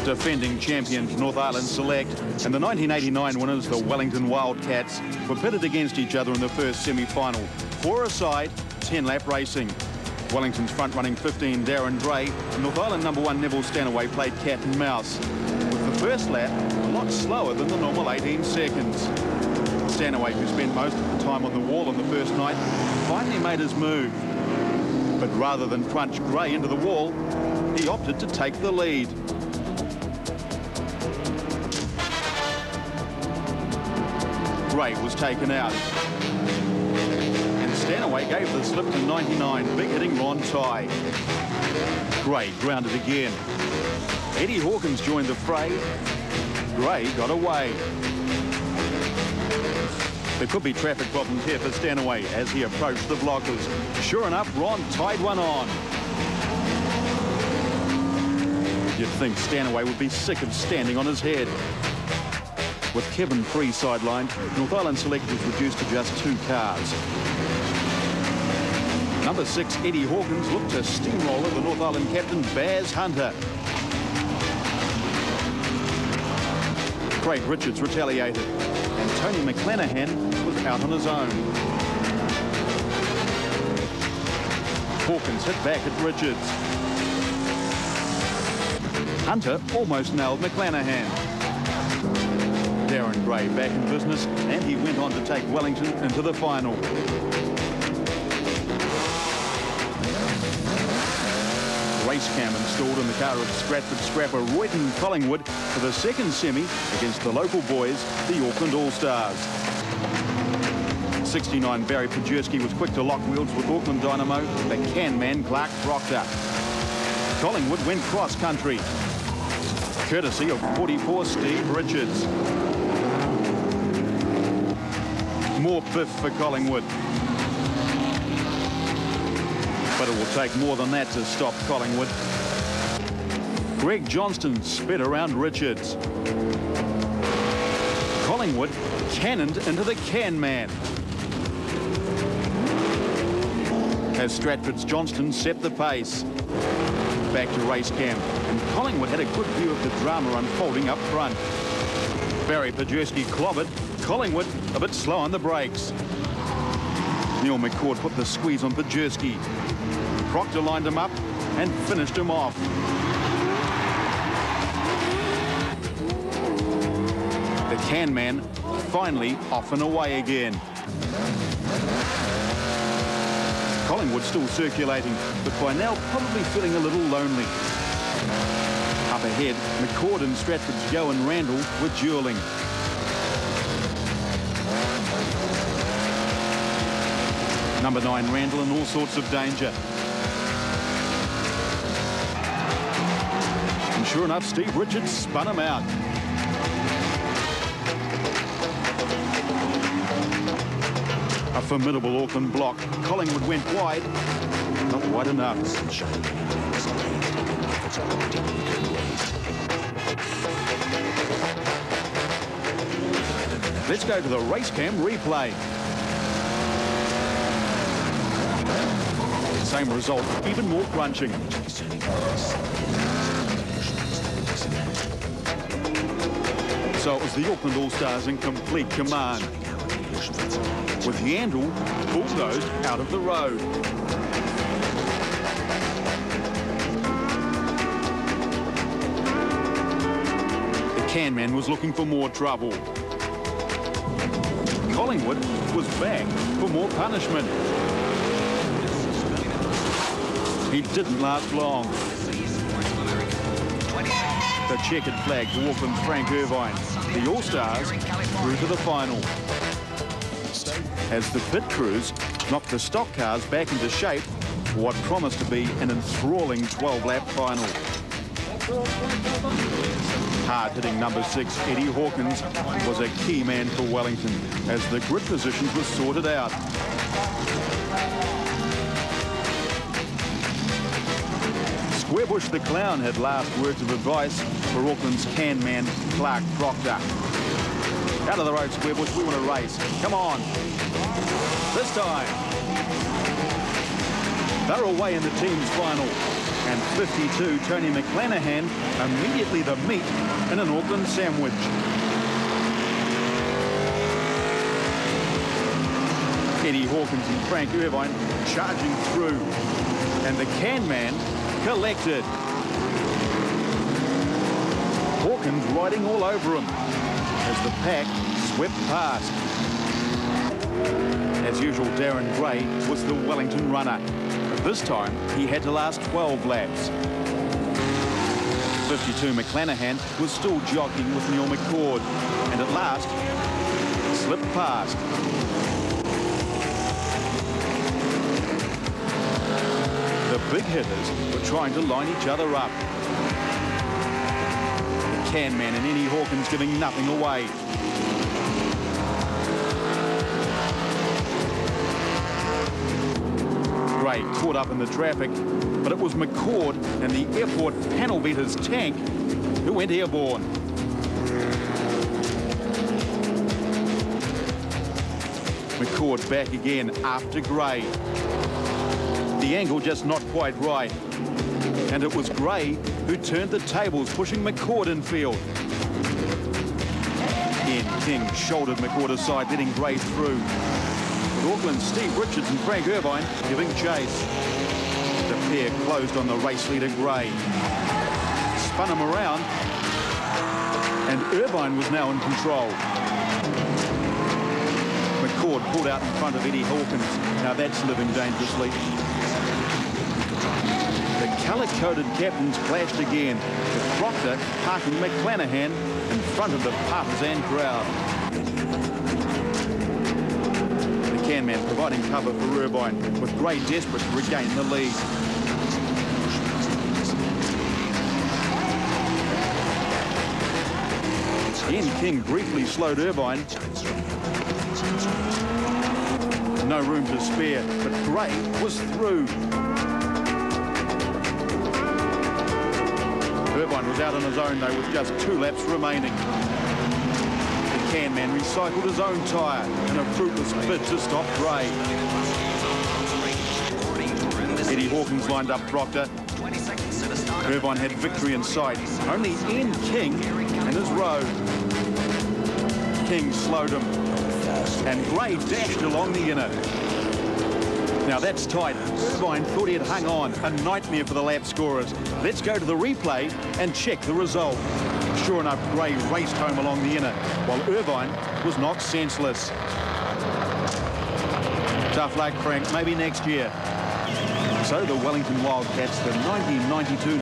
Defending champions North Island Select and the 1989 winners, the Wellington Wildcats, were pitted against each other in the first semi-final. 4 aside, 10-lap racing. Wellington's front-running 15, Darren Gray, and North Island #1 Neville Stanaway played cat and mouse, with the first lap a lot slower than the normal 18 seconds. Stanaway, who spent most of the time on the wall on the first night, finally made his move. But rather than crunch Gray into the wall, he opted to take the lead. Gray was taken out. And Stanaway gave the slip to 99, big-hitting Ron Tye. Gray grounded again. Eddie Hawkins joined the fray. Gray got away. There could be traffic problems here for Stanaway as he approached the blockers. Sure enough, Ron tied one on. You'd think Stanaway would be sick of standing on his head. With Kevin Free sidelined, North Island Select was reduced to just 2 cars. Number 6, Eddie Hawkins, looked to steamroller the North Island captain, Baz Hunter. Craig Richards retaliated, and Tony McClanahan was out on his own. Hawkins hit back at Richards. Hunter almost nailed McClanahan. Darren Gray back in business, and he went on to take Wellington into the final. Race cam installed in the car of Stratford scrapper Royton Collingwood for the second semi against the local boys, the Auckland All-Stars. 69 Barry Pajewski was quick to lock wheels with Auckland Dynamo, the can man Clark Proctor. Collingwood went cross-country, courtesy of 44 Steve Richards. More biff for Collingwood. But it will take more than that to stop Collingwood. Greg Johnston sped around Richards. Collingwood cannoned into the can man. As Stratford's Johnston set the pace. Back to race cam, and Collingwood had a good view of the drama unfolding up front. Barry Pajewski clobbered. Collingwood a bit slow on the brakes. Neil McCord put the squeeze on Pajewski. Proctor lined him up and finished him off. The can man finally off and away again. Collingwood still circulating, but by now probably feeling a little lonely. Up ahead, McCord and Stratford's Johan Randall were duelling. Number 9 Randall in all sorts of danger. And sure enough, Steve Richards spun him out. A formidable Auckland block. Collingwood went wide, not wide enough. Let's go to the race cam replay. Same result, even more crunching. So it was the Auckland All-Stars in complete command, with Yandel bulldozed out of the road. The can man was looking for more trouble. Collingwood was back for more punishment. He didn't last long. The checkered flag to Auckland's Frank Irvine. The All-Stars through to the final. As the pit crews knocked the stock cars back into shape for what promised to be an enthralling 12-lap final. Hard-hitting number 6, Eddie Hawkins, was a key man for Wellington as the grid positions were sorted out. Squarebush the Clown had last words of advice for Auckland's can man, Clark Proctor. Out of the road, Squarebush, we want to race. Come on. This time. They're away in the team's final. And 52, Tony McClanahan, immediately the meat in an Auckland sandwich. Eddie Hawkins and Frank Irvine charging through, and the can man collected. Hawkins riding all over him as the pack swept past. As usual, Darren Gray was the Wellington runner, but this time he had to last 12 laps. 52 McClanahan was still jockeying with Neil McCord, and at last slipped past. The big hitters were trying to line each other up. The can man and Eddie Hawkins giving nothing away. Gray caught up in the traffic, but it was McCord and the airport panel beater's tank who went airborne. McCord back again after Gray. The angle just not quite right, and it was Gray who turned the tables, pushing McCord in field. Ian King shouldered McCord aside, letting Gray through. With Auckland's Steve Richards and Frank Irvine giving chase. The pair closed on the race leader Gray. Spun him around, and Irvine was now in control. McCord pulled out in front of Eddie Hawkins. Now that's living dangerously. The colour-coded captains clashed again, with Proctor parking McClanahan in front of the partisan crowd. The can man providing cover for Irvine, with Gray desperate to regain the lead. Ian King briefly slowed Irvine. No room to spare, but Gray was through. Irvine was out on his own, though, with just 2 laps remaining. The can man recycled his own tyre in a fruitless bid to stop Gray. Eddie Hawkins lined up Proctor. Irvine had victory in sight. Only Ian King in his row. King slowed him, and Gray dashed along the inner. Now that's tight. Irvine thought he had hung on. A nightmare for the lap scorers. Let's go to the replay and check the result. Sure enough, Gray raced home along the inner, while Irvine was knocked senseless. Tough luck, Frank. Maybe next year. So the Wellington Wildcats, the 1992